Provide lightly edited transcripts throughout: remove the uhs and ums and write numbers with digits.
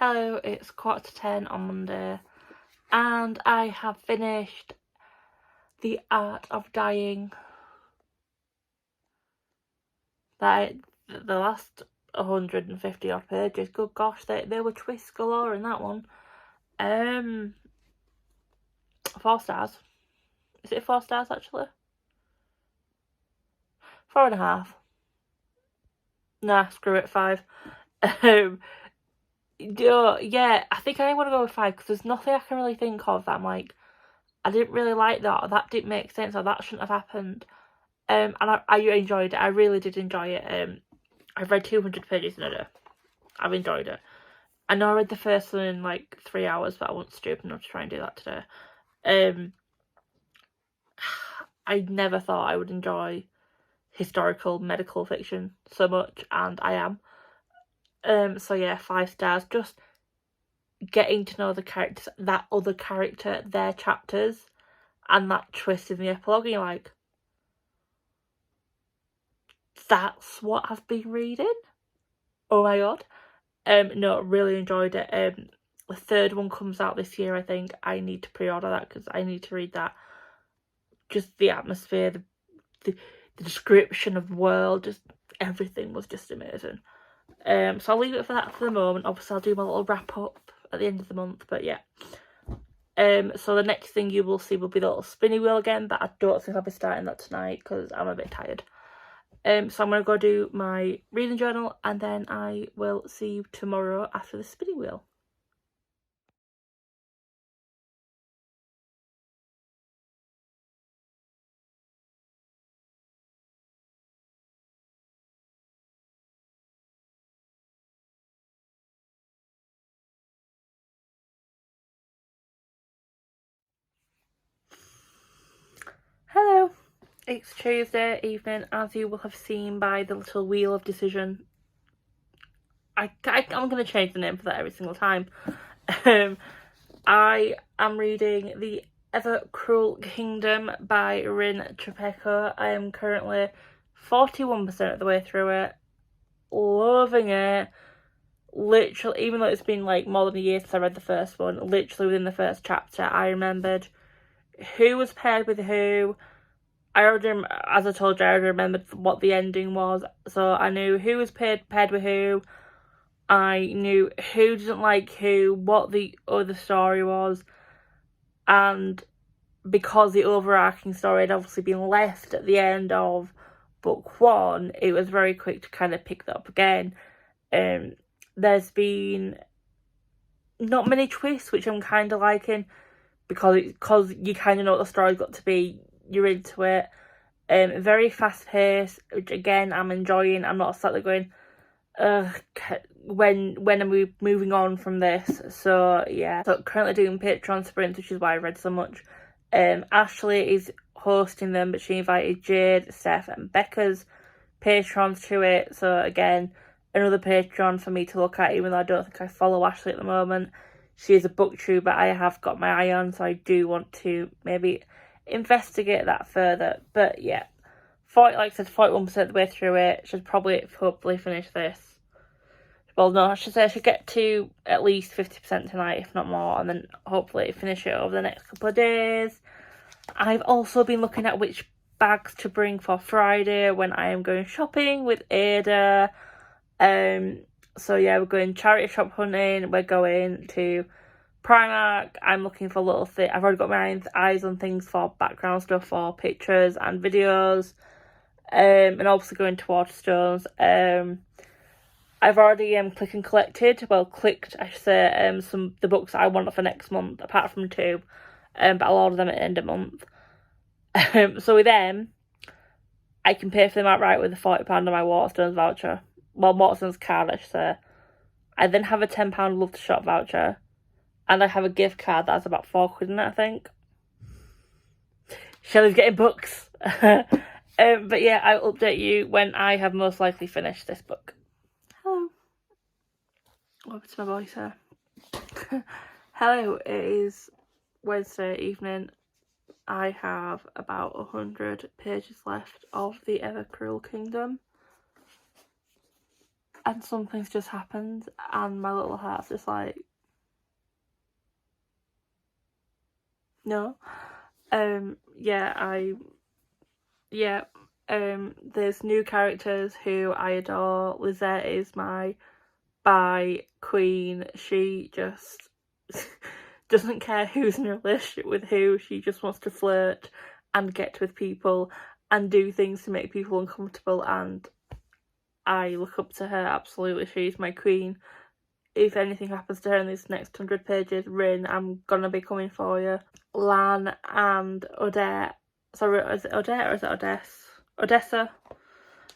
Hello, it's 10:15 on Monday, and I have finished The Art of Dying. The last 150 odd pages, good gosh, they were twists galore in that one. 4 stars. Is it 4 stars actually? 4.5. Nah, screw it, 5. Yeah, I think I want to go with 5 because there's nothing I can really think of that I'm like, I didn't really like that, or that didn't make sense, or that shouldn't have happened. And I enjoyed it. I really did enjoy it. I've read 200 pages in a day. I've enjoyed it. I know I read the first one in like 3 hours, but I wasn't stupid enough to try and do that today. I never thought I would enjoy historical medical fiction so much, and I am. So yeah, 5 stars. Just getting to know the characters, that other character, their chapters, and that twist in the epilogue, and you're like, that's what I've been reading? Oh my god. No, really enjoyed it. The 3rd one comes out this year, I think. I need to pre-order that because I need to read that. Just the atmosphere, the description of the world, just everything was just amazing. So I'll leave it for that for the moment. Obviously, I'll do my little wrap up at the end of the month, but yeah. So the next thing you will see will be the little spinny wheel again, but I don't think I'll be starting that tonight because I'm a bit tired. So I'm going to go do my reading journal, and then I will see you tomorrow after the spinning wheel. Hello, it's Tuesday evening, as you will have seen by the little wheel of decision. I'm going to change the name for that every single time. I am reading The Ever Cruel Kingdom by Tropica. I am currently 41% of the way through it. Loving it. Literally, even though it's been like more than a year since I read the first one, literally within the first chapter, I remembered who was paired with who. As I told you, I already remembered what the ending was, so I knew who was paired with who. I knew who didn't like who, what the other story was, and because the overarching story had obviously been left at the end of book 1, it was very quick to kind of pick that up again. There's been not many twists, which I'm kind of liking, because you kind of know what the story's got to be, you're into it. Very fast paced, which again I'm enjoying. I'm not slightly going, when are we moving on from this? So yeah, so currently doing Patreon sprints, which is why I read so much. Ashley is hosting them, but she invited Jade, Steph and Becca's Patrons to it, so again, another Patreon for me to look at, even though I don't think I follow Ashley at the moment. She is a booktuber I have got my eye on, so I do want to maybe investigate that further. But yeah, like I said, 41% of the way through it. Should probably hopefully finish this. Well, no, I should say I should get to at least 50% tonight, if not more, and then hopefully finish it over the next couple of days. I've also been looking at which bags to bring for Friday when I am going shopping with Ada. So yeah, we're going charity shop hunting. We're going to Primark. I'm looking for little things. I've already got my eyes on things for background stuff, for pictures and videos. And obviously going to Waterstones. I've already clicked, I should say, the books I want for next month, apart from 2. But I'll order them at the end of the month. So with them, I can pay for them outright with a £40 on my Waterstones voucher. Well, Waterstones card, I should say. I then have a £10 Love to Shop voucher. And I have a gift card that's about £4 in it, I think. Shelley's getting books. But yeah, I'll update you when I have most likely finished this book. Hello. Over to my voice here. Hello, it is Wednesday evening. I have about 100 pages left of The Ever Cruel Kingdom. and something's just happened, and my little heart's just like, no. There's new characters who I adore. Lizette is my bi queen. She just doesn't care who's in a relationship with who. She just wants to flirt and get with people and do things to make people uncomfortable, and I look up to her absolutely. She's my queen. If anything happens to her in these next 100 pages, Rin, I'm gonna be coming for you. Lan and Odette. Sorry, is it Odette or is it Odessa?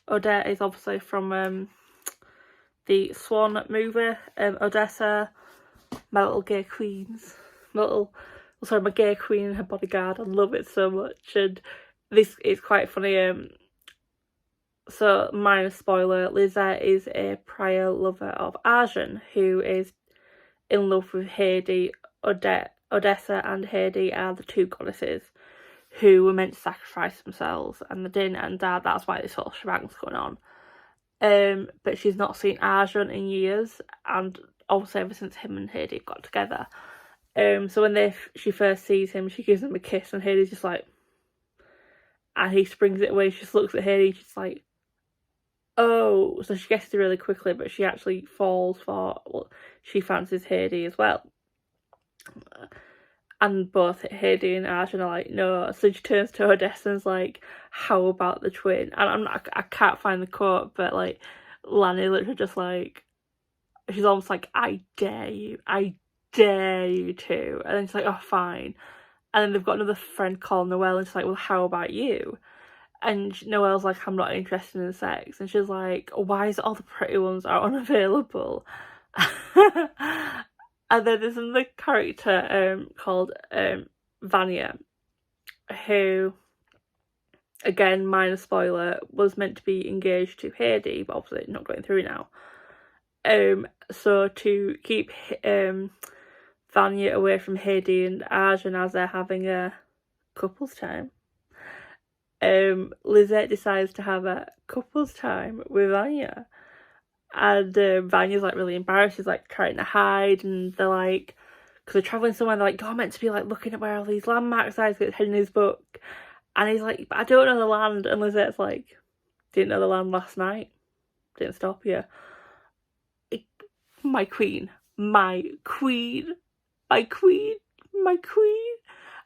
Odette is obviously from the Swan movie. Odessa, my little gay queens. My gay queen and her bodyguard. I love it so much. And this is quite funny. So, minor spoiler, Lizette is a prior lover of Arjun, who is in love with Heidi. Odessa and Heidi are the two goddesses who were meant to sacrifice themselves, and they didn't, and that's why this whole shebang's going on. But she's not seen Arjun in years, and obviously ever since him and Heidi got together. So when she first sees him, she gives him a kiss, and Heidi's just like, and he springs it away. She just looks at Heidi, and she's like, oh, so she gets it really quickly, but she actually falls for, well, she fancies Heidi as well. And both Heidi and Arjun are like, no. So she turns to Odessa and's like, how about the twin? And I can't find the quote, but like, Lani literally just like, she's almost like, I dare you to. And then she's like, oh, fine. And then they've got another friend called Noelle, and she's like, well, how about you? And Noelle's like, I'm not interested in sex. And she's like, why is it all the pretty ones are unavailable? And then there's another character called Vanya, who, again, minor spoiler, was meant to be engaged to Heidi, but obviously not going through now. So to keep Vanya away from Heidi and Arjun as they're having a couple's time, Lizette decides to have a couple's time with Vanya. And Vanya's like really embarrassed. She's like trying to hide, and they're like, because they're travelling somewhere, they're like, you're meant to be like looking at where all these landmarks are. He's got his head in his book. And he's like, but I don't know the land. And Lizette's like, didn't know the land last night. Didn't stop you. My queen.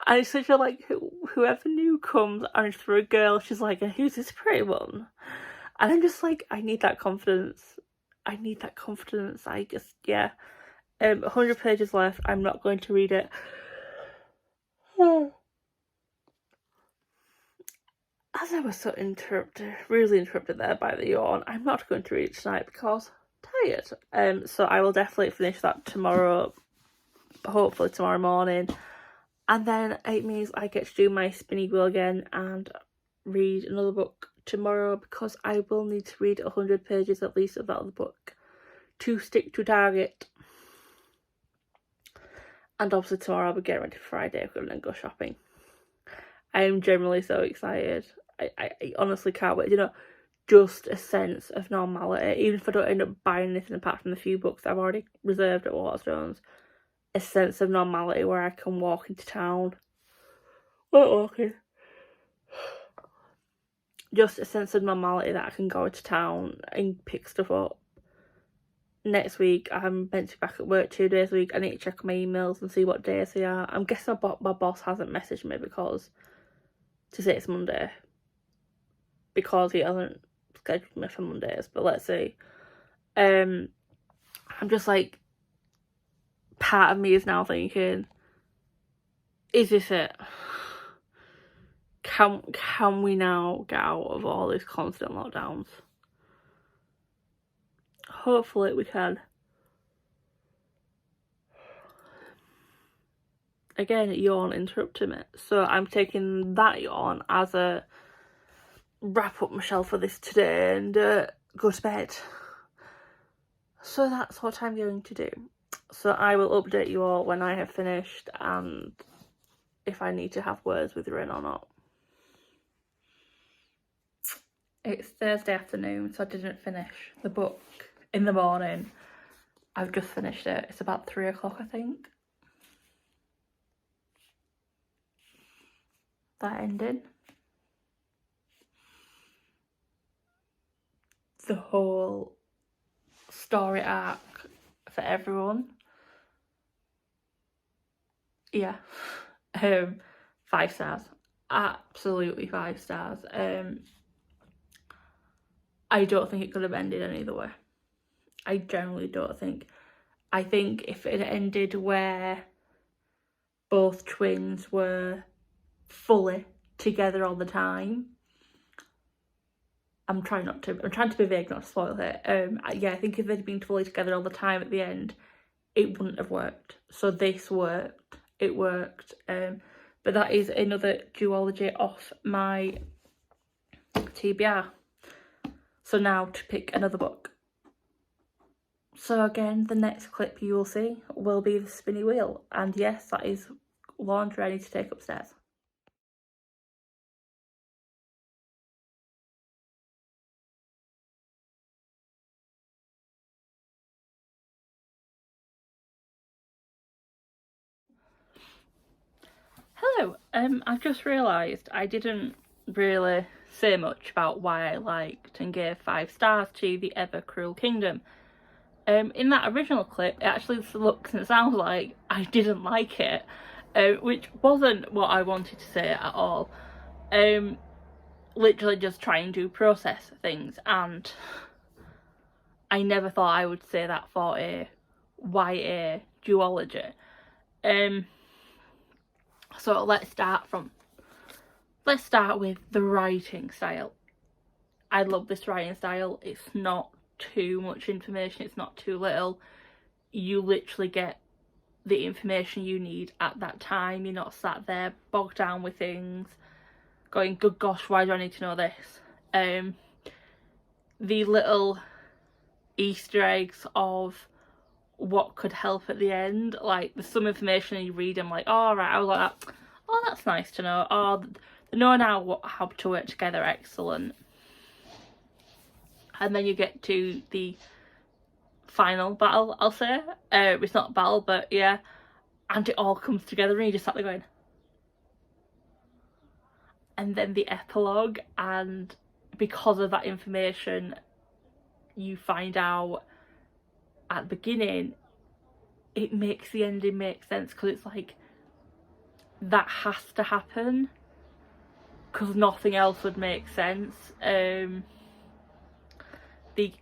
And it's such a like, whoever new comes, and for a girl, she's like, and who's this pretty one? And I'm just like, I need that confidence. I just, yeah. 100 pages left. I'm not going to read it. As I was so really interrupted there by the yawn, I'm not going to read it tonight because I'm tired. So I will definitely finish that tomorrow, hopefully tomorrow morning. And then it means I get to do my spinny wheel again and read another book tomorrow, because I will need to read 100 pages at least of that other book to stick to target. And obviously tomorrow I'll be getting ready for Friday. I'm going to go shopping. I am generally so excited. I honestly can't wait. You know, just a sense of normality. Even if I don't end up buying anything apart from the few books I've already reserved at Waterstones. A sense of normality where I can walk into town. Not walking. Just a sense of normality that I can go to town and pick stuff up. Next week, I'm meant to be back at work 2 days a week. I need to check my emails and see what days they are. I'm guessing my boss hasn't messaged me to say it's Monday. Because he hasn't scheduled me for Mondays. But let's see. I'm just like, part of me is now thinking, is this it? Can we now get out of all these constant lockdowns? Hopefully we can. Again, yawn interrupted me. So I'm taking that yawn as a wrap up my shelf for this today and go to bed. So that's what I'm going to do. So I will update you all when I have finished and if I need to have words with Rin or not. It's Thursday afternoon, so I didn't finish the book in the morning. I've just finished it. It's about 3 o'clock, I think. That ended. The whole story arc for everyone. Yeah. 5 stars. Absolutely 5 stars. I don't think it could have ended any other way. I generally don't think. I think if it ended where both twins were fully together all the time, I'm trying to be vague, not to spoil it. Yeah, I think if they'd been fully together all the time at the end, it wouldn't have worked. So this worked. It worked. But that is another duology off my TBR. So now to pick another book. So again, the next clip you will see will be the spinny wheel. And yes, that is laundry I need to take upstairs. Hello, I've just realised I didn't really say much about why I liked and gave 5 stars to The Ever Cruel Kingdom. In that original clip, it actually looks and sounds like I didn't like it, which wasn't what I wanted to say at all. Literally just trying to process things, and I never thought I would say that for a YA duology. So let's start with the writing style. I love this writing style. It's not too much information, it's not too little. You literally get the information you need at that time. You're not sat there bogged down with things going, good gosh, why do I need to know this? The little Easter eggs of what could help at the end, like there's some information you read, I'm like, oh right, I was like that. Oh, that's nice to know. Oh, they know now how to work together, excellent. And then you get to the final battle, I'll say. It's not a battle, but yeah. And it all comes together and you just sat there going. And then the epilogue, and because of that information, you find out at the beginning, it makes the ending make sense, because it's like, that has to happen, because nothing else would make sense. The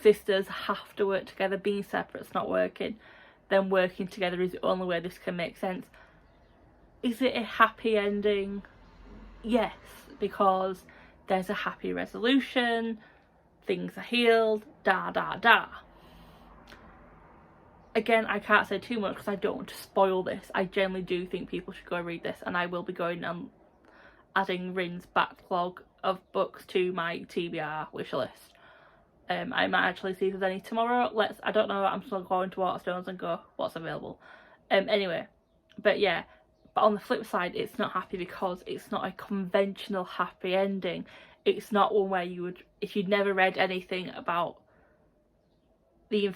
sisters have to work together. Being separate's not working. Then working together is the only way this can make sense. Is it a happy ending? Yes, because there's a happy resolution, things are healed, da. Again, I can't say too much because I don't want to spoil this. I generally do think people should go read this, and I will be going and adding Rin's backlog of books to my TBR wish list. I might actually see if there's any tomorrow. I don't know, I'm still going to Waterstones and go what's available. Anyway, but yeah, but on the flip side, it's not happy because it's not a conventional happy ending. It's not one where you would, if you'd never read anything about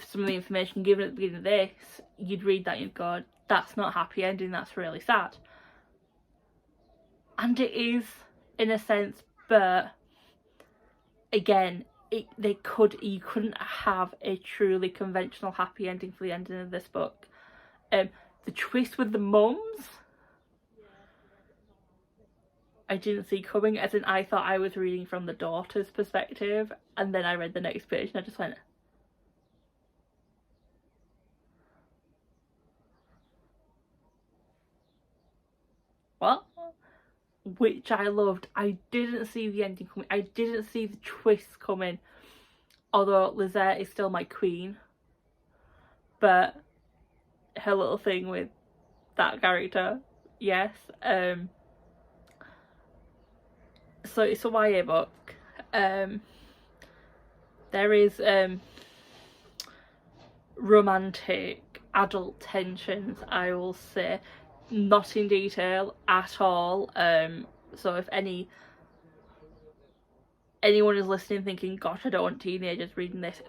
some of the information given at the beginning of this, you'd read that and you'd go, that's not a happy ending, that's really sad. And it is, in a sense, but again, you couldn't have a truly conventional happy ending for the ending of this book. The twist with the mums, I didn't see coming, as in I thought I was reading from the daughter's perspective, and then I read the next page and I just went, what? Which I loved. I didn't see the ending coming. I didn't see the twist coming. Although Lizette is still my queen. But her little thing with that character, yes. So it's a YA book. There is romantic adult tensions, I will say. Not in detail at all. So if anyone is listening thinking, gosh, I don't want teenagers reading this,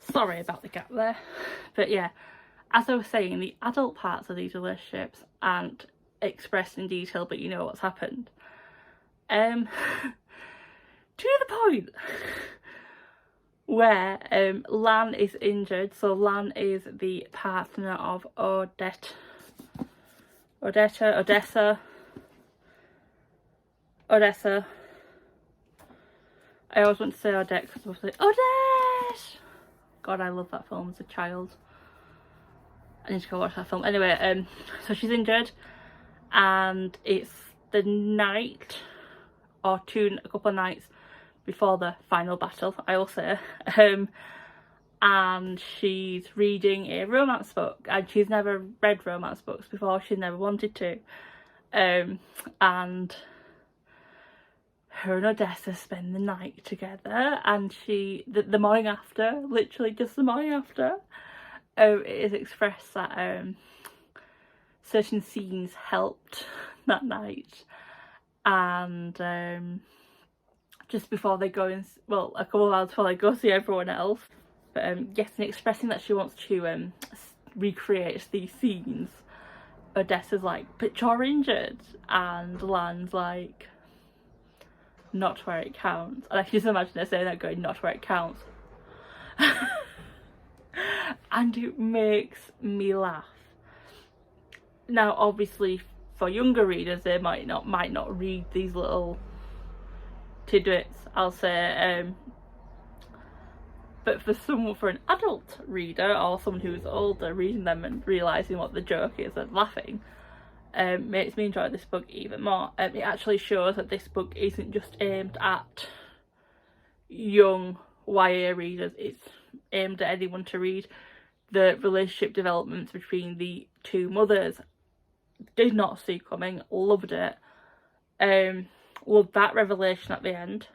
Sorry about the gap there. But yeah, as I was saying, the adult parts of these relationships aren't expressed in detail, but you know what's happened. To the point where Lan is injured. So Lan is the partner of Odessa. I always want to say Odette because I was like, Odette! God, I love that film as a child. I need to go watch that film. Anyway, so she's injured, and it's the night or a couple of nights before the final battle, I will say. And she's reading a romance book, and she's never read romance books before. She's never wanted to. And her and Odessa spend the night together, and the morning after, literally just the morning after, it is expressed that certain scenes helped that night, and just before they go in, well, a couple of hours before they go see everyone else, but yes, and expressing that she wants to recreate these scenes, Odessa's like, but you're injured, and Lan's like, not where it counts. And I can just imagine her saying that, going, not where it counts. And it makes me laugh. Now, obviously, for younger readers, they might not read these little tidbits, I'll say. But for an adult reader, or someone who's older, reading them and realising what the joke is and laughing, makes me enjoy this book even more. It actually shows that this book isn't just aimed at young YA readers, it's aimed at anyone to read. The relationship developments between the two mothers, did not see coming, loved it. Loved that revelation at the end.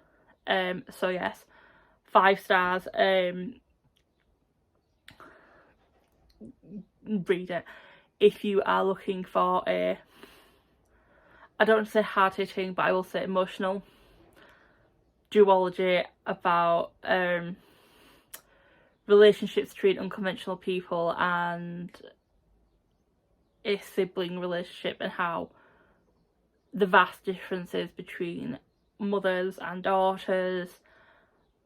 So yes, 5 stars. Read it if you are looking for a, I don't want to say hard-hitting, but I will say emotional duology about relationships between unconventional people and a sibling relationship, and how the vast differences between mothers and daughters.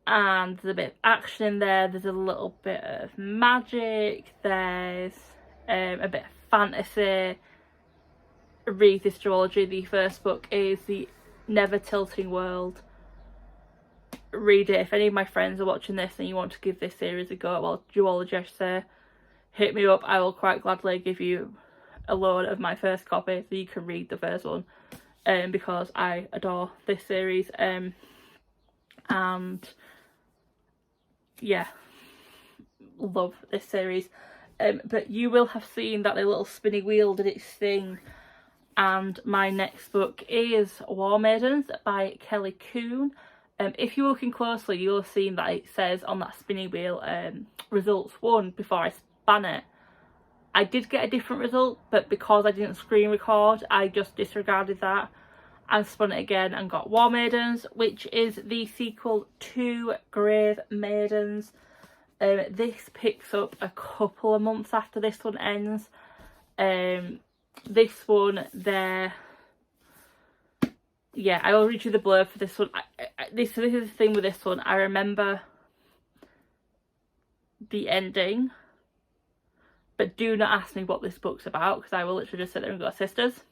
And there's a bit of action in there, there's a little bit of magic, there's a bit of fantasy. Read this duology. The first book is The Never Tilting World. Read it. If any of my friends are watching this and you want to give this series a go, well, duology I should say, hit me up. I will quite gladly give you a loan of my first copy so you can read the first one, because I adore this series. And yeah, love this series. But you will have seen that the little spinny wheel did its thing, and my next book is War Maidens by Kelly Kuhn. If you're looking closely, you'll have seen that it says on that spinny wheel, results 1 before I span it. I did get a different result, but because I didn't screen record, I just disregarded that and spun it again and got War Maidens, which is the sequel to Grave Maidens. This picks up a couple of months after this one ends. This one, yeah, I will read you the blurb for this one. This is the thing with this one. I remember the ending, but do not ask me what this book's about, because I will literally just sit there and go, sisters.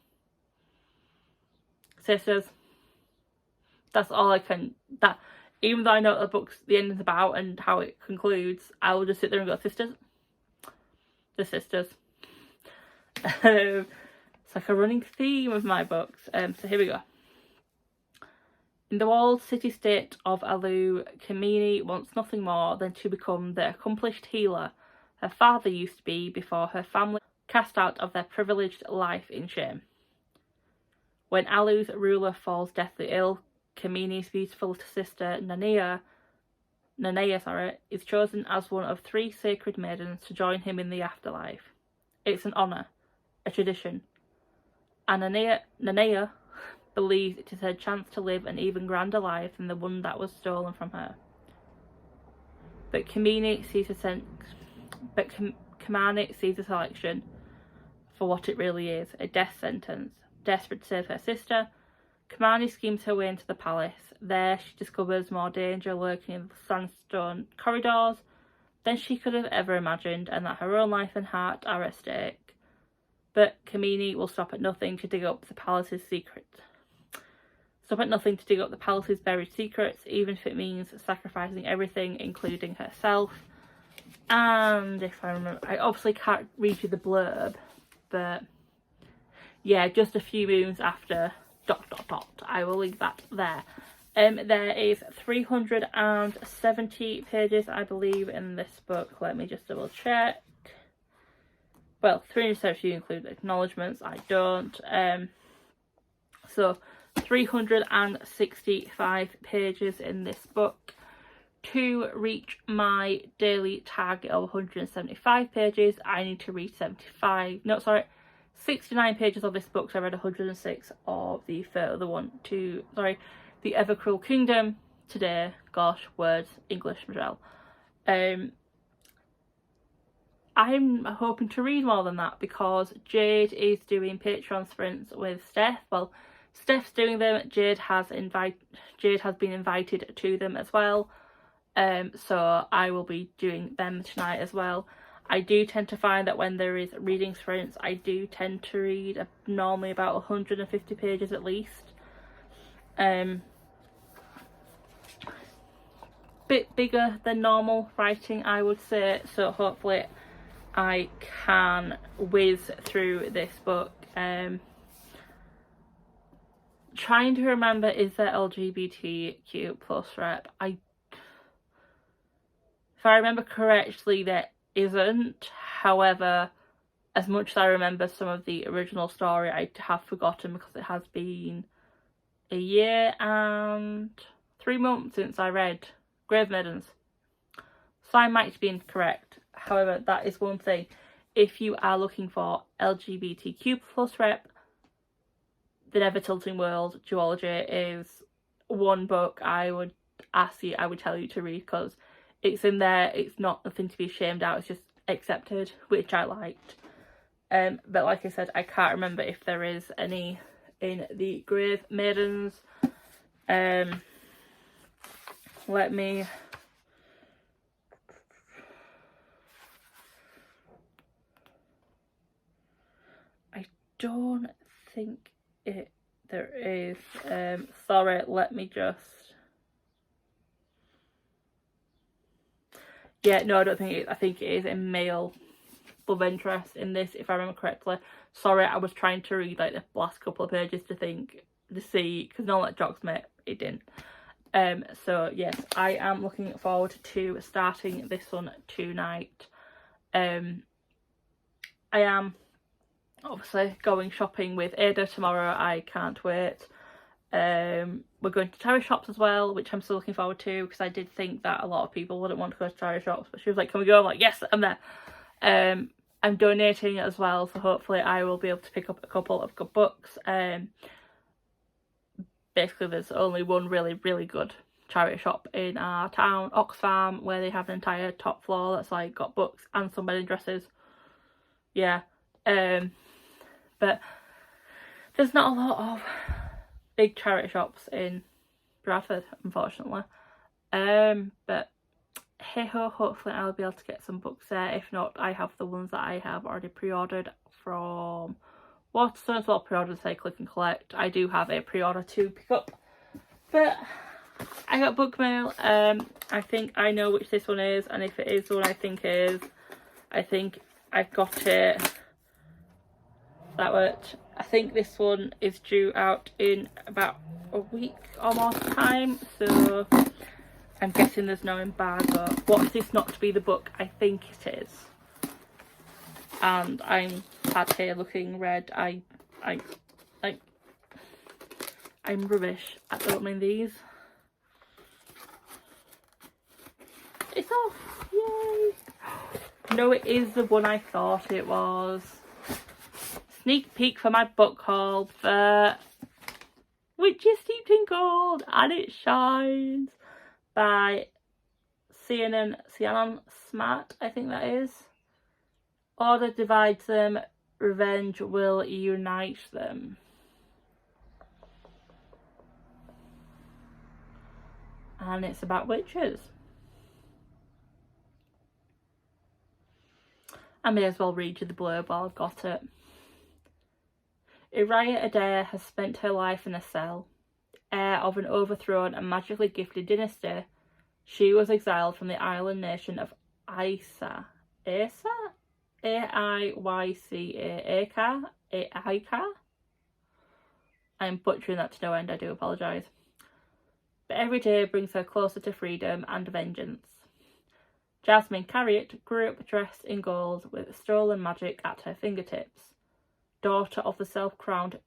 That's all I can. That, even though I know what the ending's about and how it concludes, I will just sit there and go, sisters. The sisters. It's like a running theme of my books. So here we go. In the walled city-state of Alu, Kamini wants nothing more than to become the accomplished healer her father used to be before her family cast out of their privileged life in shame. When Alu's ruler falls deathly ill, Kamini's beautiful sister Nanea is chosen as one of 3 sacred maidens to join him in the afterlife. It's an honour, a tradition, and Nanea believes it is her chance to live an even grander life than the one that was stolen from her. but Kamini sees the selection for what it really is, a death sentence. Desperate to save her sister, Kamani schemes her way into the palace. There she discovers more danger lurking in the sandstone corridors than she could have ever imagined, and that her own life and heart are at stake. But Kamini will stop at nothing to dig up the palace's buried secrets, even if it means sacrificing everything, including herself. And if I remember, I obviously can't read you the blurb, but yeah, just a few moons after ... I will leave that there. There is 370 pages, I believe, in this book. Let me just double check. Well, 370 include acknowledgements. I don't. So 365 pages in this book. To reach my daily target of 175 pages, I need to read 69 pages of this book. So I read 106 of the The Ever Cruel Kingdom today. Gosh, words, English, Michelle. I'm hoping to read more than that because Jade is doing Patreon sprints with Steph. Well, Steph's doing them. Jade has been invited to them as well. So I will be doing them tonight as well. I do tend to find that when there is reading sprints, I do tend to read normally about 150 pages at least. Bit bigger than normal writing, I would say, so hopefully I can whiz through this book. Trying to remember, is there LGBTQ plus rep? If I remember correctly, there isn't. However, as much as I remember some of the original story, I have forgotten because it has been a year and 3 months since I read War Maidens. So I might be incorrect. However, that is one thing. If you are looking for LGBTQ plus rep, The Never Tilting World duology is one book I would tell you to read, because it's in there. It's not nothing to be ashamed of. It's just accepted, which I liked. But like I said, I can't remember if there is any in the War Maidens. Let me... I don't think there is. Sorry, let me just... Yeah, no, I don't think it is. I think it is a male love interest in this, if I remember correctly. Sorry, I was trying to read like the last couple of pages to see, because no, that jocks me, it didn't. So yes, I am looking forward to starting this one tonight. I am obviously going shopping with Ada tomorrow. I can't wait. We're going to Tbr Shops as well, which I'm still looking forward to, because I did think that a lot of people wouldn't want to go to Tbr Shops, but she was like, can we go? I'm like, yes, I'm there. I'm donating as well, so hopefully I will be able to pick up a couple of good books. Basically, there's only one really, really good charity shop in our town, Oxfam, where they have an entire top floor that's like got books and some wedding dresses. Yeah. But there's not a lot of big charity shops in Bradford, unfortunately. But hey ho, hopefully I'll be able to get some books there. If not, I have the ones that I have already pre-ordered from Waterstones. Well, pre-ordered, say click and collect. I do have a pre-order to pick up, but I got Bookmail. I think I know which this one is, and if it is the one I think it is, I think I've got it. That worked. I think this one is due out in about a week or more time, so I'm guessing there's no embargo. What's this not to be the book? I think it is. And I'm sad here looking red. I'm rubbish at opening these. It's off! Yay! No, it is the one I thought it was. Sneak peek for my book haul for Which is Steeped in Gold and It Shines by Cianon Smart, I think that is. Order divides them, revenge will unite them. And it's about witches. I may as well read you the blurb while I've got it. Uriah Adair has spent her life in a cell. Heir of an overthrown and magically gifted dynasty, she was exiled from the island nation of Aisa. Aisa? A-I-Y-C-A. Aika? I'm butchering that to no end, I do apologise. But every day brings her closer to freedom and vengeance. Jasmine Carriot grew up dressed in gold with stolen magic at her fingertips. Daughter of the self-crowned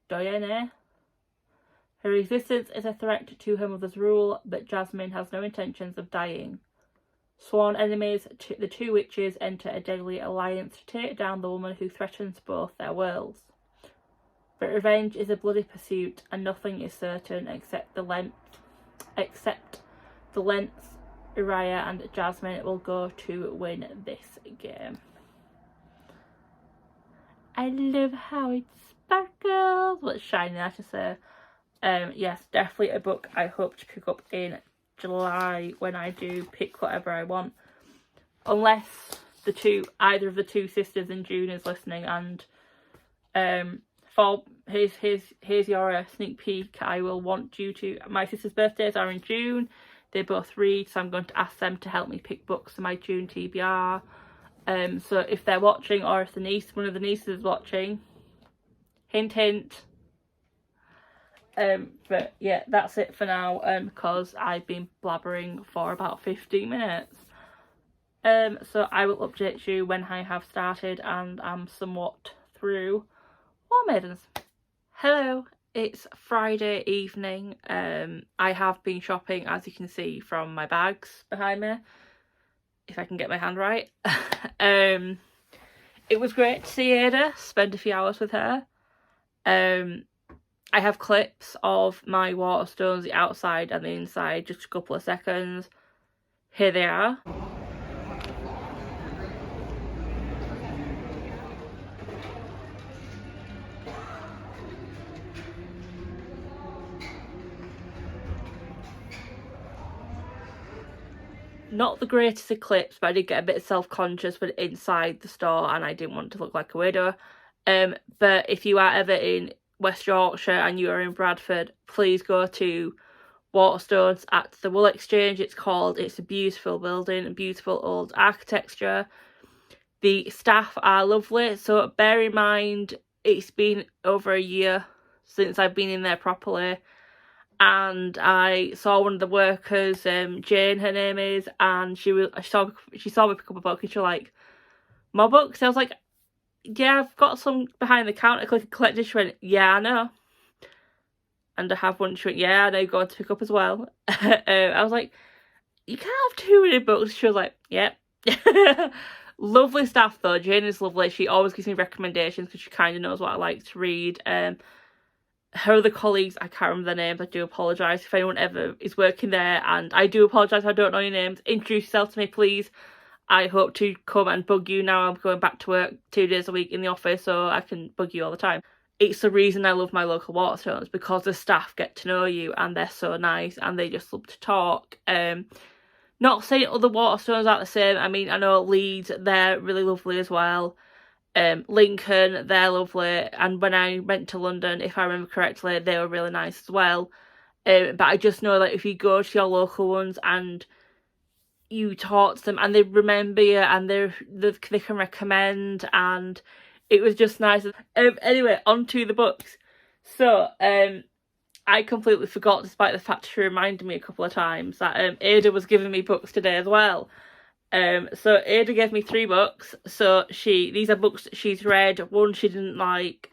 Doyenne. Her existence is a threat to her mother's rule, but Jasmine has no intentions of dying. Sworn enemies, the two witches enter a deadly alliance to take down the woman who threatens both their worlds. But revenge is a bloody pursuit, and nothing is certain except the lengths Uriah and Jasmine will go to win this game. I love how it sparkles. What's shiny, I should say. Yes, definitely a book I hope to pick up in July when I do pick whatever I want. Unless either of the two sisters in June is listening, and for here's your sneak peek. I will want you to. My sister's birthdays are in June. They both read, so I'm going to ask them to help me pick books for my June TBR. So if they're watching, or if one of the nieces is watching, hint hint. But yeah, that's it for now, because I've been blabbering for about 15 minutes. So I will update you when I have started and I'm somewhat through War Maidens. Hello, it's Friday evening. I have been shopping, as you can see from my bags behind me, if I can get my hand right. It was great to see Ada, spend a few hours with her. I have clips of my Waterstones, the outside and the inside, just a couple of seconds. Here they are. Not the greatest of clips, but I did get a bit self-conscious when inside the store and I didn't want to look like a widow. But if you are ever in West Yorkshire and you are in Bradford, please go to Waterstones at the Wool Exchange. It's a beautiful building, beautiful old architecture. The staff are lovely, so bear in mind it's been over a year since I've been in there properly, and I saw one of the workers, Jane her name is, and she saw me pick up a book and she was like, "More books?" I was like, "Yeah, I've got some behind the counter, click and collect." She went, "Yeah, I know." And I have one. She went, "Yeah, I know you're going to pick up as well." I was like, "You can't have too many books." She was like, "Yep." Lovely staff though. Jane is lovely. She always gives me recommendations because she kind of knows what I like to read. Her other colleagues, I can't remember their names. I do apologise if anyone ever is working there, and I do apologise if I don't know your names. Introduce yourself to me, please. I hope to come and bug you now. I'm going back to work 2 days a week in the office, so I can bug you all the time. It's the reason I love my local Waterstones, because the staff get to know you and they're so nice and they just love to talk. Not saying other Waterstones aren't the same. I mean, I know Leeds, they're really lovely as well. Lincoln, they're lovely. And when I went to London, if I remember correctly, they were really nice as well. But I just know that if you go to your local ones and you talk to them and they remember you and they can recommend, and it was just nice. Anyway, on to the books. So, I completely forgot, despite the fact she reminded me a couple of times, that Ada was giving me books today as well. So Ada gave me 3 books. So these are books that she's read. One she didn't like,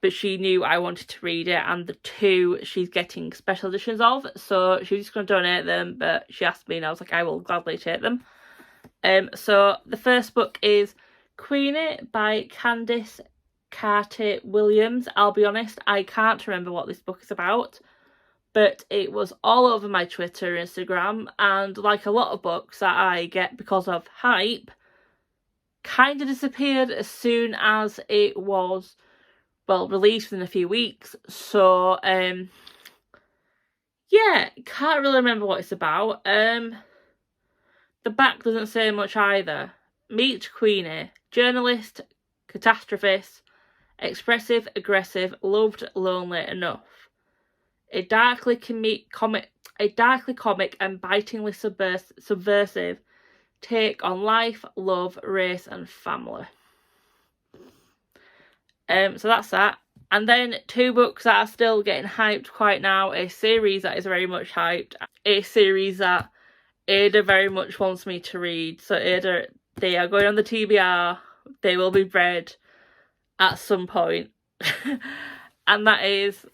but she knew I wanted to read it, and the 2 she's getting special editions of. So she was just going to donate them, but she asked me and I was like, I will gladly take them. So the first book is Queenie by Candice Carter Williams. I'll be honest, I can't remember what this book is about, but it was all over my Twitter, Instagram, and like a lot of books that I get because of hype, kind of disappeared as soon as it was, well, released within a few weeks. So, yeah, can't really remember what it's about. The back doesn't say much either. Meet Queenie, journalist, catastrophist, expressive, aggressive, loved, lonely enough. A darkly comic and bitingly subversive take on life, love, race, and family. So that's that. And then 2 books that are still getting hyped quite now. A series that is very much hyped. A series that Ada very much wants me to read. So Ada, they are going on the TBR. They will be read at some point. And that is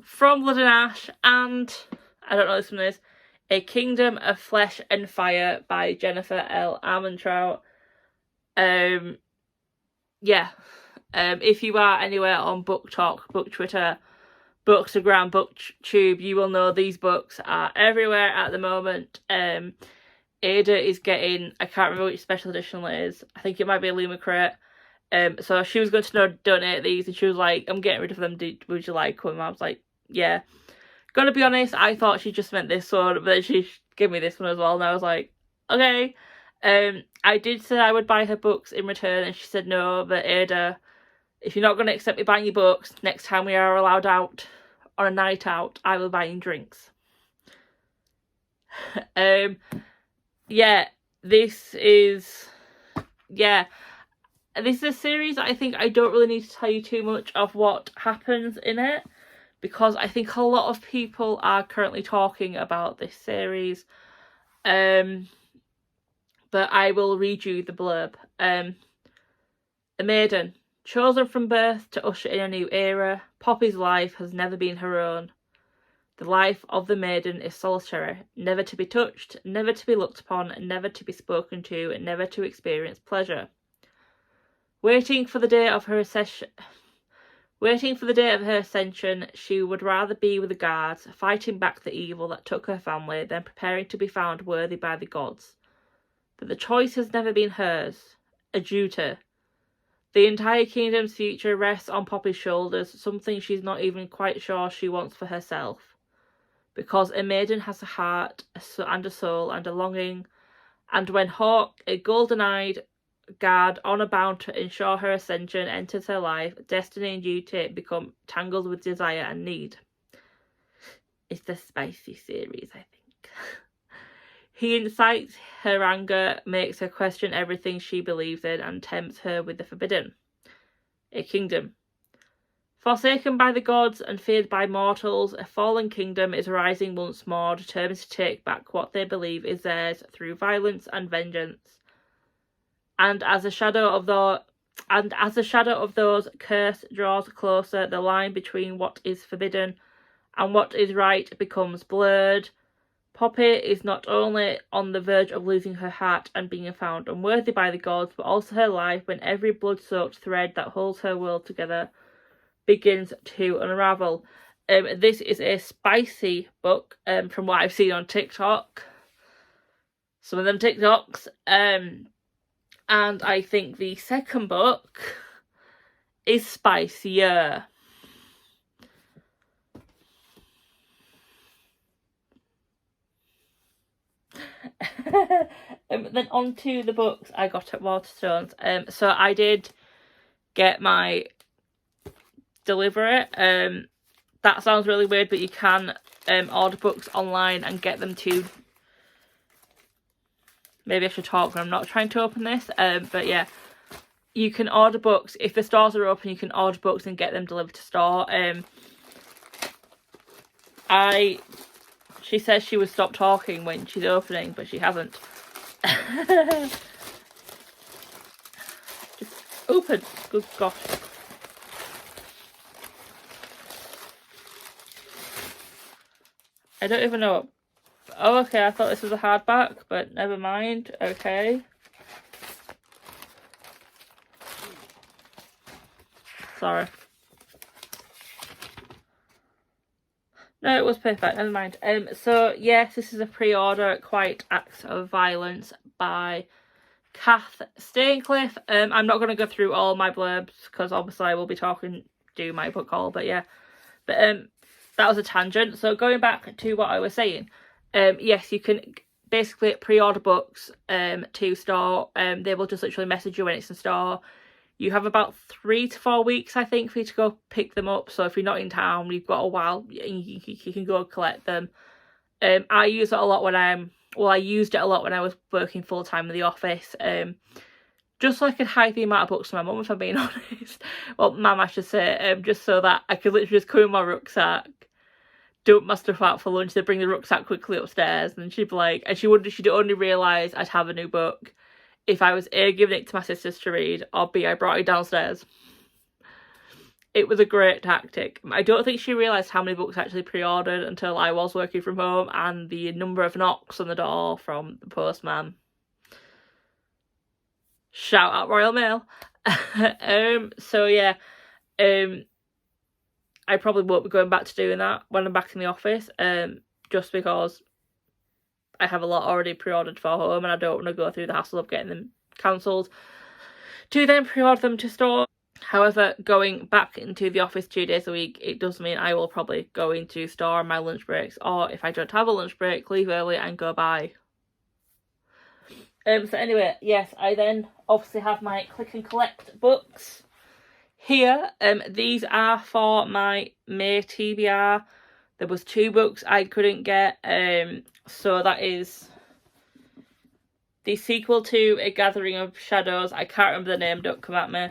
From Blood and Ash and, I don't know what this one is, A Kingdom of Flesh and Fire by Jennifer L. Armentrout. Yeah. If you are anywhere on Book Talk, Book Twitter, Bookstagram, Booktube, you will know these books are everywhere at the moment. Ada is getting, I can't remember which special edition it is. I think it might be a Luma crate. So she was going to donate these, and she was like, I'm getting rid of them, would you like them? I was like, yeah. Gotta be honest, I thought she just meant this one, but then she gave me this one as well, and I was like, okay. I did say I would buy her books in return, and she said no, but Ada, if you're not going to accept me buying your books, next time we are allowed out on a night out, I will buy you drinks. Yeah, this is a series that I think I don't really need to tell you too much of what happens in it, because I think a lot of people are currently talking about this series. But I will read you the blurb. A maiden, chosen from birth to usher in a new era, Poppy's life has never been her own. The life of the maiden is solitary, never to be touched, never to be looked upon, never to be spoken to, and never to experience pleasure. Waiting for the day of her ascension, she would rather be with the guards, fighting back the evil that took her family, than preparing to be found worthy by the gods. But the choice has never been hers. Adieu to. The entire kingdom's future rests on Poppy's shoulders, something she's not even quite sure she wants for herself. Because a maiden has a heart, and a soul, and a longing, and when Hawk, a golden-eyed guard honour-bound to ensure her ascension, enters her life, destiny and duty become tangled with desire and need. It's a spicy series, I think. He incites her anger, makes her question everything she believes in, and tempts her with the forbidden. A kingdom. Forsaken by the gods and feared by mortals, a fallen kingdom is rising once more, determined to take back what they believe is theirs through violence and vengeance. And as the shadow of those cursed draws closer, the line between what is forbidden and what is right becomes blurred. Poppy is not only on the verge of losing her heart and being found unworthy by the gods, but also her life, when every blood-soaked thread that holds her world together begins to unravel. This is a spicy book, from what I've seen on TikTok. Some of them TikToks. And I think the second book is spicier. Then on to the books I got at Waterstones. So I did get my delivery. That sounds really weird, but you can order books online and get them to. Maybe I should talk when I'm not trying to open this. But yeah, you can order books if the stores are open. You can order books and get them delivered to store. She says she would stop talking when she's opening, but she hasn't. Just open. Good gosh. I don't even know. Oh, okay, I thought this was a hardback, but never mind. Okay. Sorry. No, it was perfect, never mind. So yes, this is a pre-order, Quite Acts of Violence by Kath Staincliffe. I'm not going to go through all my blurbs because obviously I will be do my book haul, but yeah. But that was a tangent. So going back to what I was saying, yes, you can basically pre-order books to store. They will just literally message you when it's in store. You have about 3 to 4 weeks, I think, for you to go pick them up. So if you're not in town, you've got a while, you can go collect them. I use it a lot when I used it a lot when I was working full-time in the office. Just so I could hide the amount of books from my mum, if I'm being honest. Well, mum, I should say, just so that I could literally just come in my rucksack, dump my stuff out for lunch, then bring the rucksack quickly upstairs, and she'd be like, and she'd only realise I'd have a new book if I was A, giving it to my sisters to read, or B, I brought it downstairs. It was a great tactic. I don't think she realised how many books I actually pre-ordered until I was working from home and the number of knocks on the door from the postman. Shout out Royal Mail. So yeah, I probably won't be going back to doing that when I'm back in the office, just because I have a lot already pre-ordered for home and I don't want to go through the hassle of getting them cancelled to then pre-order them to store. However, going back into the office 2 days a week, it does mean I will probably go into store on my lunch breaks, or if I don't have a lunch break, leave early and go by. So anyway, yes, I then obviously have my click and collect books here. These are for my May TBR. There was 2 books I couldn't get. So that is the sequel to A Gathering of Shadows. I can't remember the name, don't come at me.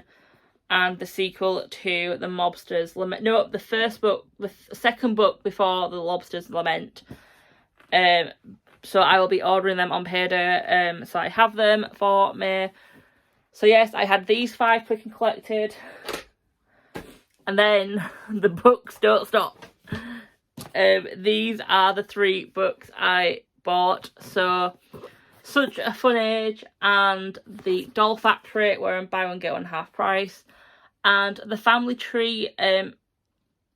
And the sequel to The Mobsters Lament. No, the first book, the second book before The Lobsters Lament. So I will be ordering them on payday. So I have them for May. So yes, I had these 5 click and collected. And then the books don't stop. These are the 3 books I bought. So Such a Fun Age and The Doll Factory, where I'm buy one get one half price, and The Family Tree.